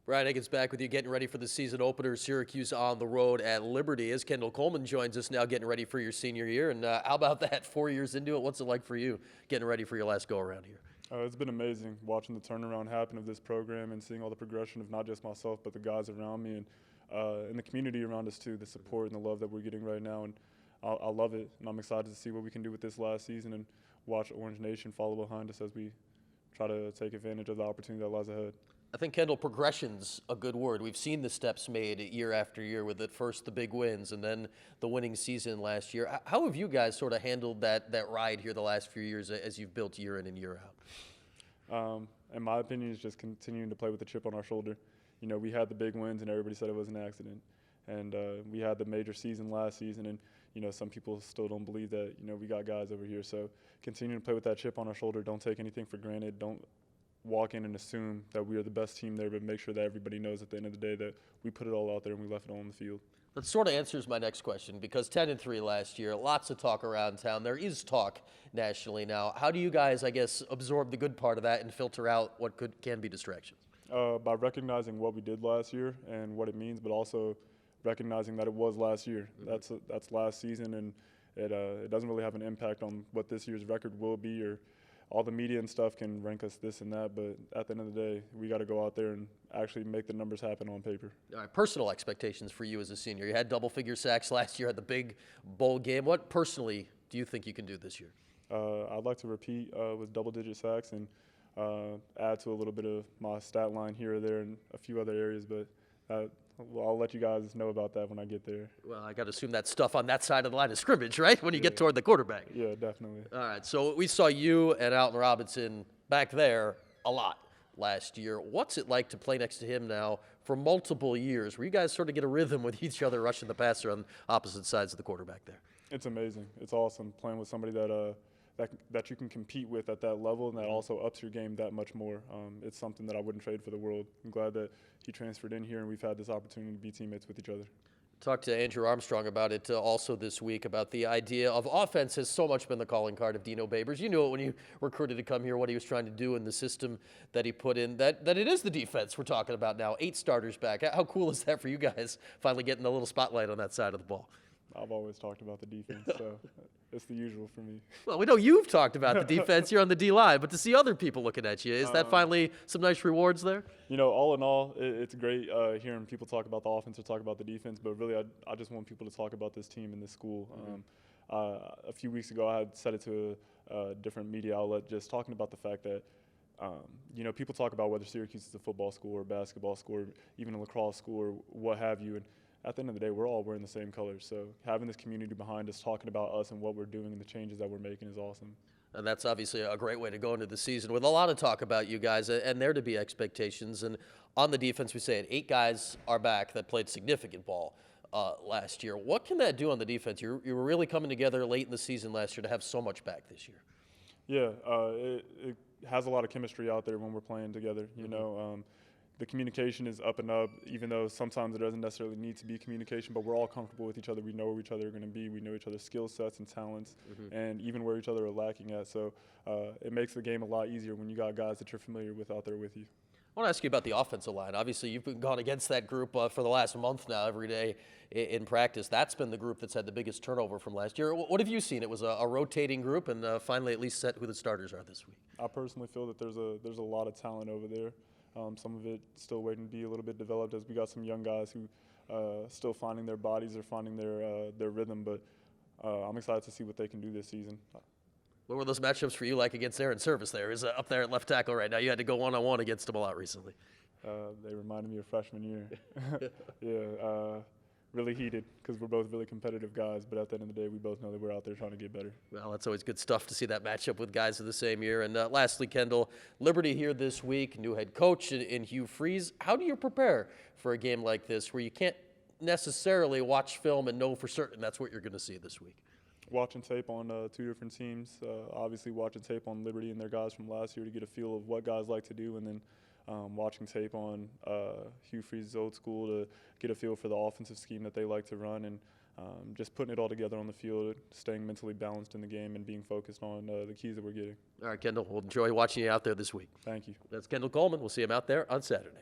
Brian Higgins back with you, getting ready for the season opener. Syracuse on the road at Liberty as Kendall Coleman joins us now, getting ready for your senior year. And how about that, 4 years into it? What's it like for you getting ready for your last go-around here? It's been amazing watching the turnaround happen of this program and seeing all the progression of not just myself but the guys around me and the community around us too, the support and the love that we're getting right now. And I love it, and I'm excited to see what we can do with this last season and watch Orange Nation follow behind us as we try to take advantage of the opportunity that lies ahead. I think, Kendall, progression's a good word. We've seen the steps made year after year with at first the big wins and then the winning season last year. How have you guys sort of handled that ride here the last few years as you've built year in and year out? In my opinion, it's just continuing to play with the chip on our shoulder. You know, we had the big wins and everybody said it was an accident. And we had the major season last season, and you know, some people still don't believe that, you know, we got guys over here. So continue to play with that chip on our shoulder. Don't take anything for granted. Don't walk in and assume that we are the best team there, but make sure that everybody knows at the end of the day that we put it all out there and we left it all on the field. That sort of answers my next question, because 10-3 last year, lots of talk around town. There is talk nationally now. How do you guys, I guess, absorb the good part of that and filter out what can be distractions? By recognizing what we did last year and what it means, but also recognizing that it was last year. Mm-hmm. That's last season, and it doesn't really have an impact on what this year's record will be, or all the media and stuff can rank us this and that, but at the end of the day, we got to go out there and actually make the numbers happen on paper. All right, personal expectations for you as a senior. You had double-figure sacks last year at the big bowl game. What personally do you think you can do this year? I'd like to repeat with double-digit sacks and add to a little bit of my stat line here or there in a few other areas, but well, I'll let you guys know about that when I get there. Well, I got to assume that stuff on that side of the line of scrimmage, right? When you get toward the quarterback. Yeah, definitely. All right, so we saw you and Alton Robertson back there a lot last year. What's it like to play next to him now for multiple years, where you guys sort of get a rhythm with each other rushing the passer on opposite sides of the quarterback there? It's amazing. It's awesome playing with somebody that you can compete with at that level, and that also ups your game that much more. It's something that I wouldn't trade for the world. I'm glad that he transferred in here and we've had this opportunity to be teammates with each other. Talked to Andrew Armstrong about it also this week, about the idea of offense has so much been the calling card of Dino Babers. You knew it when you recruited to come here, what he was trying to do in the system that he put in, that it is the defense we're talking about now. 8 starters back. How cool is that for you guys, finally getting a little spotlight on that side of the ball? I've always talked about the defense, so it's the usual for me. Well, we know you've talked about the defense here on the D-line, but to see other people looking at you, is that finally some nice rewards there? You know, all in all, it's great hearing people talk about the offense or talk about the defense, but really I just want people to talk about this team and this school. A few weeks ago, I had said it to a different media outlet, just talking about the fact that you know, people talk about whether Syracuse is a football school or a basketball school or even a lacrosse school or what have you, and at the end of the day, we're all wearing the same colors. So having this community behind us talking about us and what we're doing and the changes that we're making is awesome. And that's obviously a great way to go into the season with a lot of talk about you guys and there to be expectations. And on the defense, we say it, 8 guys are back that played significant ball last year. What can that do on the defense? You were really coming together late in the season last year to have so much back this year. Yeah, it has a lot of chemistry out there when we're playing together. You know, the communication is up and up, even though sometimes it doesn't necessarily need to be communication, but we're all comfortable with each other. We know where each other are going to be. We know each other's skill sets and talents, and even where each other are lacking at. So it makes the game a lot easier when you got guys that you're familiar with out there with you. I want to ask you about the offensive line. Obviously, you've been gone against that group for the last month now, every day in practice. That's been the group that's had the biggest turnover from last year. What have you seen? It was a rotating group, and finally at least set who the starters are this week. I personally feel that there's a lot of talent over there. Some of it still waiting to be a little bit developed, as we got some young guys who still finding their bodies or finding their rhythm, but I'm excited to see what they can do this season. What were those matchups for you like against Aaron Service there? He's up there at left tackle right now. You had to go one-on-one against him a lot recently. They reminded me of freshman year. Yeah, really heated because we're both really competitive guys, but at the end of the day, we both know that we're out there trying to get better. Well, that's always good stuff to see that matchup with guys of the same year. And lastly, Kendall, Liberty here this week, new head coach in Hugh Freeze. How do you prepare for a game like this where you can't necessarily watch film and know for certain that's what you're going to see this week? Watching tape on 2 different teams, obviously watching tape on Liberty and their guys from last year to get a feel of what guys like to do, and then watching tape on Hugh Freeze's old school to get a feel for the offensive scheme that they like to run, and just putting it all together on the field, staying mentally balanced in the game, and being focused on the keys that we're getting. All right, Kendall, we'll enjoy watching you out there this week. Thank you. That's Kendall Coleman. We'll see him out there on Saturday.